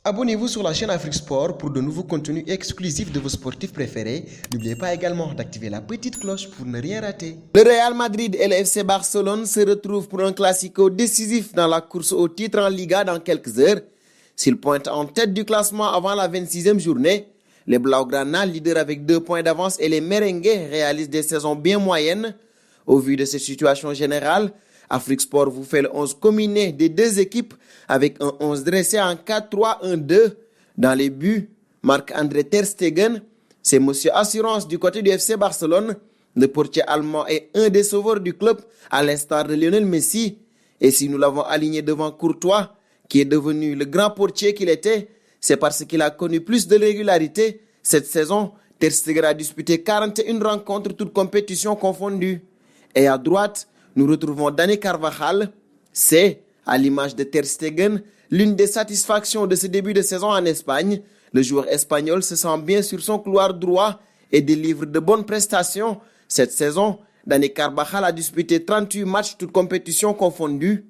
Abonnez-vous sur la chaîne Afrique Sport pour de nouveaux contenus exclusifs de vos sportifs préférés. N'oubliez pas également d'activer la petite cloche pour ne rien rater. Le Real Madrid et le FC Barcelone se retrouvent pour un classico décisif dans la course au titre en Liga dans quelques heures. S'ils pointent en tête du classement avant la 26e journée, les Blaugrana, leaders avec 2 points d'avance, et les Merengues réalisent des saisons bien moyennes. Au vu de cette situation générale, Afrique Sport vous fait le 11 combiné des deux équipes avec un 11 dressé en 4-3-1-2. Dans les buts, Marc-André Ter Stegen, c'est Monsieur Assurance du côté du FC Barcelone. Le portier allemand est un des sauveurs du club, à l'instar de Lionel Messi. Et si nous l'avons aligné devant Courtois, qui est devenu le grand portier qu'il était, c'est parce qu'il a connu plus de régularité. Cette saison, Ter Stegen a disputé 41 rencontres, toutes compétitions confondues. Et à droite, nous retrouvons Dani Carvajal. C'est, à l'image de Ter Stegen, l'une des satisfactions de ce début de saison en Espagne. Le joueur espagnol se sent bien sur son couloir droit et délivre de bonnes prestations. Cette saison, Dani Carvajal a disputé 38 matchs, toutes compétitions confondues.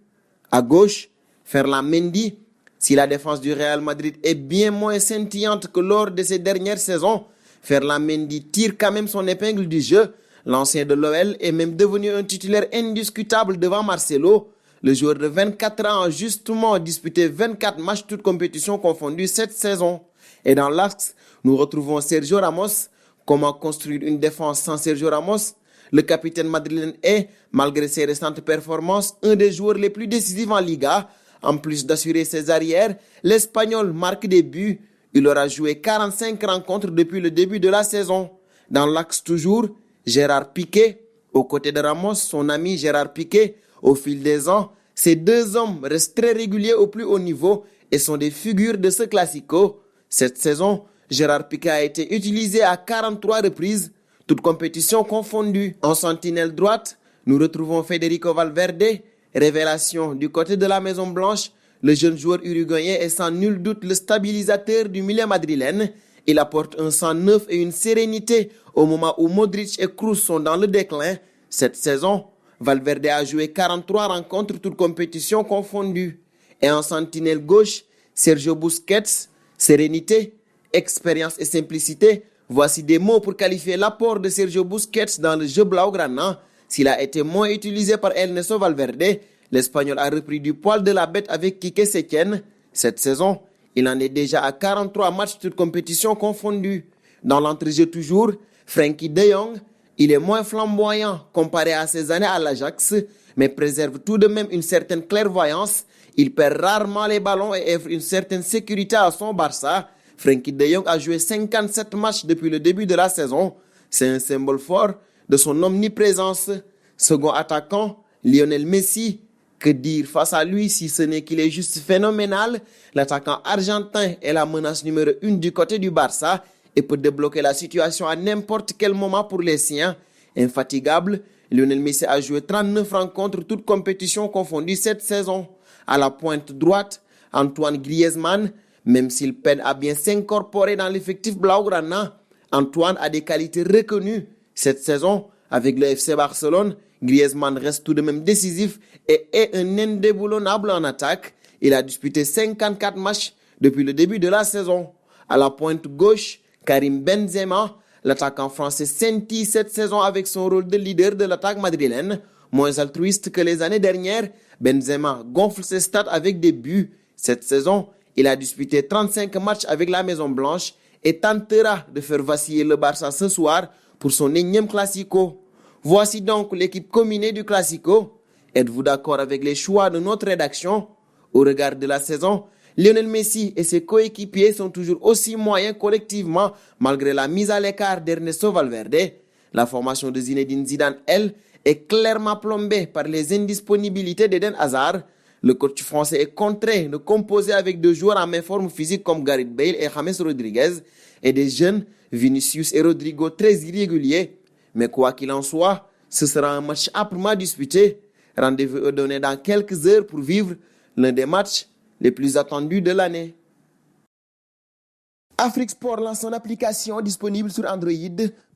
À gauche, Ferland Mendy. Si la défense du Real Madrid est bien moins scintillante que lors de ses dernières saisons, Ferland Mendy tire quand même son épingle du jeu. L'ancien de l'OL est même devenu un titulaire indiscutable devant Marcelo. Le joueur de 24 ans a justement disputé 24 matchs, toutes compétitions confondues cette saison. Et dans l'axe, nous retrouvons Sergio Ramos. Comment construire une défense sans Sergio Ramos? Le capitaine madrilène est, malgré ses récentes performances, un des joueurs les plus décisifs en Liga. En plus d'assurer ses arrières, l'Espagnol marque des buts. Il aura joué 45 rencontres depuis le début de la saison. Dans l'axe toujours, Gérard Piqué, aux côtés de Ramos, son ami Gérard Piqué. Au fil des ans, ces deux hommes restent très réguliers au plus haut niveau et sont des figures de ce classico. Cette saison, Gérard Piqué a été utilisé à 43 reprises, toutes compétitions confondues. En sentinelle droite, nous retrouvons Federico Valverde, révélation du côté de la Maison Blanche. Le jeune joueur uruguayen est sans nul doute le stabilisateur du milieu madrilène. Il apporte un sang neuf et une sérénité au moment où Modric et Kroos sont dans le déclin. Cette saison, Valverde a joué 43 rencontres, toutes compétitions confondues. Et en sentinelle gauche, Sergio Busquets, sérénité, expérience et simplicité. Voici des mots pour qualifier l'apport de Sergio Busquets dans le jeu blaugrana. S'il a été moins utilisé par Ernesto Valverde, l'Espagnol a repris du poil de la bête avec Quique Setién. Cette saison, il en est déjà à 43 matchs, toutes compétitions confondues. Dans l'entrejeu toujours, Frenkie de Jong, il est moins flamboyant comparé à ses années à l'Ajax, mais préserve tout de même une certaine clairvoyance. Il perd rarement les ballons et offre une certaine sécurité à son Barça. Frenkie de Jong a joué 57 matchs depuis le début de la saison. C'est un symbole fort de son omniprésence. Second attaquant, Lionel Messi. Que dire face à lui si ce n'est qu'il est juste phénoménal? L'attaquant argentin est la menace numéro 1 du côté du Barça et peut débloquer la situation à n'importe quel moment pour les siens. Infatigable, Lionel Messi a joué 39 rencontres, toutes compétitions confondues cette saison. À la pointe droite, Antoine Griezmann, même s'il peine à bien s'incorporer dans l'effectif blaugrana, Antoine a des qualités reconnues. Cette saison, avec le FC Barcelone, Griezmann reste tout de même décisif et est un indéboulonnable en attaque. Il a disputé 54 matchs depuis le début de la saison. À la pointe gauche, Karim Benzema, l'attaquant français, scintille cette saison avec son rôle de leader de l'attaque madrilène. Moins altruiste que les années dernières, Benzema gonfle ses stats avec des buts. Cette saison, il a disputé 35 matchs avec la Maison Blanche et tentera de faire vaciller le Barça ce soir pour son énième classico. Voici donc l'équipe combinée du classico. Êtes-vous d'accord avec les choix de notre rédaction? Au regard de la saison, Lionel Messi et ses coéquipiers sont toujours aussi moyens collectivement malgré la mise à l'écart d'Ernesto Valverde. La formation de Zinedine Zidane, elle, est clairement plombée par les indisponibilités d'Eden Hazard. Le coach français est contraint de composer avec deux joueurs en même forme physique comme Gareth Bale et James Rodriguez et des jeunes Vinicius et Rodrigo très irréguliers. Mais quoi qu'il en soit, ce sera un match âprement disputé. Rendez-vous donné dans quelques heures pour vivre l'un des matchs les plus attendus de l'année. Afrique Sport lance son application disponible sur Android.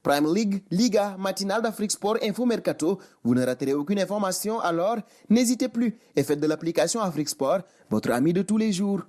Prime League, Liga, matinale d'Afrique Sport, Info Mercato. Vous ne raterez aucune information, alors n'hésitez plus et faites de l'application Afrique Sport votre ami de tous les jours.